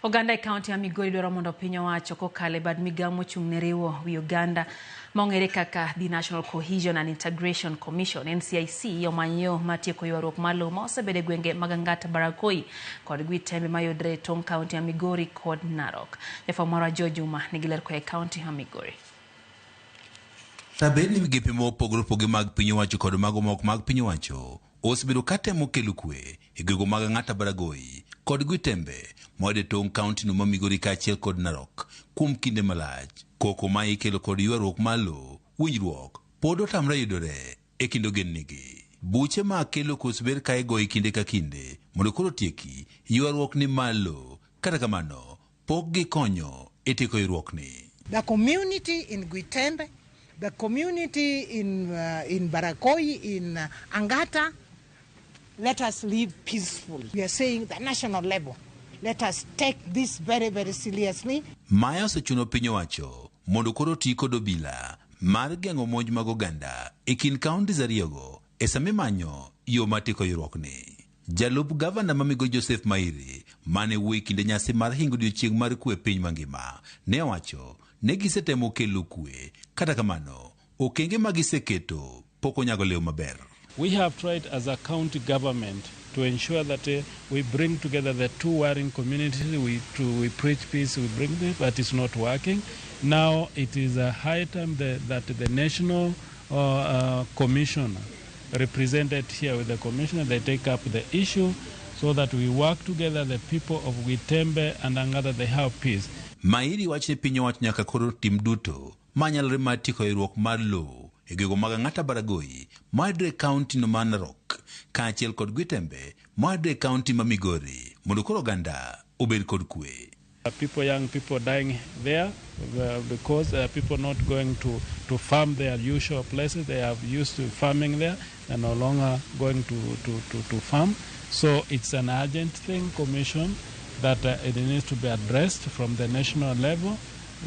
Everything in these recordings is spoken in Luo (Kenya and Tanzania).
Oganda e kaunti ya Migori dwaro mondo piny owacho kokalo e bad migawo mochung' ne riwo wi Uganda mong'ere kaka the National Cohesion and Integration Commission NCIC omany yo matieko ywaruok malo ma osebedo e gwenge mag Angata Barakoi kod Gwitembe mayudre e tong' kaunti ya Migori kod Narok. Jafwambo marwa Jopiny nigi ler koa e kaunti ya Migori. Tabed ni migepe mopogore opogore mag piny owacho kod mago mok mag piny owacho osebedo katemo kelo kwe e gwenge mag Angata Barakoi kod Gwitembe moyude tong' kaunti no ma Migori kaachiel kod Narok kuom kinde malach. Koko ma ikelo kod ywaruok malo winjruok pod otamre yudore e kind ogendnigi. Buche ma kelo kosber ka igoyo kinde ka kinde mondo koro tieki ywaruok ni malo, kata kamano pok gikonyo e tieko ywaruok ni. The community in Gwitembe, the community in Barakoi, in Angata, let us live peacefully. We are saying the national level, let us take this very, very seriously. Maya osechuno piny owacho mondo koro ti kod obila mar geng'o monj mag oganda e kind kaunti ariyogo e sami manyo yo matieko ywaruok ni. Jalup gavana ma Migori Joseph Mairi mane wuoyo kinde nyasi mar hingo odiechieng' mar kwe piny mangima ne owacho ne gisetemo kelo kwe, kata kamano okenge ma giseketo pok onyago lew maber. We have tried as a county government to ensure that we bring together the two warring communities, we preach peace, we bring it, but it's not working. Now it is a high time that the national commissioner represented here with the commissioner, they take up the issue so that we work together, the people of Gwitembe and Angata, they have peace. Mairi wachne piny owacho nyaka koro tim duto manyalore mar tieko ywaruok mar lowo e gwenge mag Angata Barakoi moyudre kaunti no ma Narok kaachiel kod Gwitembe moyudre kaunti ma Migori mondo koro oganda obed kod kwe. Young people dying there because people not going to farm their usual places. They have used to farming there and no longer going to farm. So it's an urgent thing, commission, that it needs to be addressed from the national level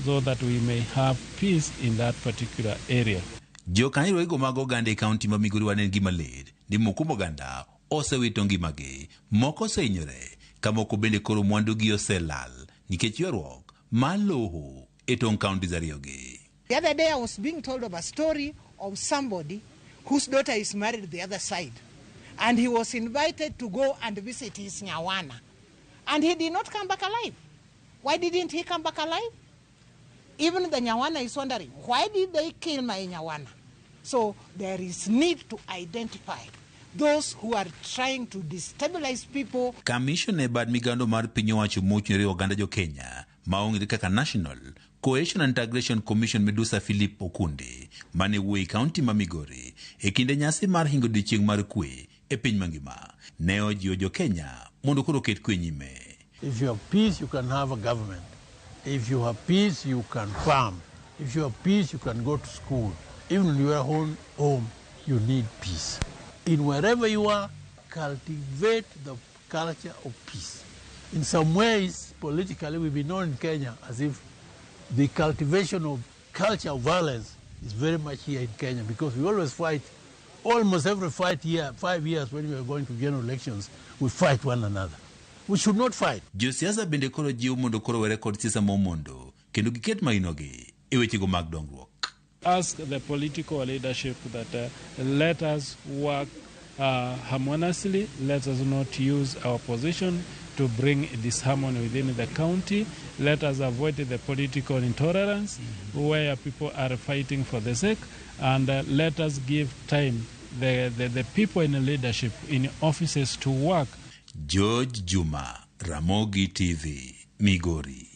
so that we may have peace in that particular area. Jokanyo ego mag oganda e kaunti ma Migori wanen gima ler ni moko oganda osewito ngimagi, moko osehinyore, ka moko bende koro mwandugi oselal nikech ywaruok mar lowo e tong' kaunti ariyogi. The other day I was being told of a story of somebody whose daughter is married the other side, and he was invited to go and visit his nyawana, and he did not come back alive. Why didn't he come back alive? Even the nyawana is wondering, why did they kill my nyawana? So there is need to identify those who are trying to destabilize people. Commission e bad migando mar piny owacho mochung'ne oganda jo Kenya maong'ere kaka National Cohesion and Integration Commission Medusa Philip Okundi mane wuoyo kaunti ma Migori e kinde nyasi mar hingo odiechieng' mar kwe e piny mangima ne ojiwo jo Kenya mondo koro ket kwe nyime. If you have peace, you can have a government. If you have peace, you can farm. If you have peace, you can go to school. Even in your own home, you need peace. In wherever you are, cultivate the culture of peace. In some ways, politically, we've been known in Kenya as if the cultivation of culture of violence is very much here in Kenya because we always fight. Almost every 5 years when we are going to general elections, we fight one another. We should not fight. Josiasa bende koro jiwo mondo koro were kod siasa momondo kendo giket mainogi e wechego mag dongruok. Ask the political leadership that let us work harmoniously. Let us not use our position to bring disharmony within the county. Let us avoid the political intolerance where people are fighting for the sake, and let us give time the people in leadership in offices to work. George Juma, Ramogi TV, Migori.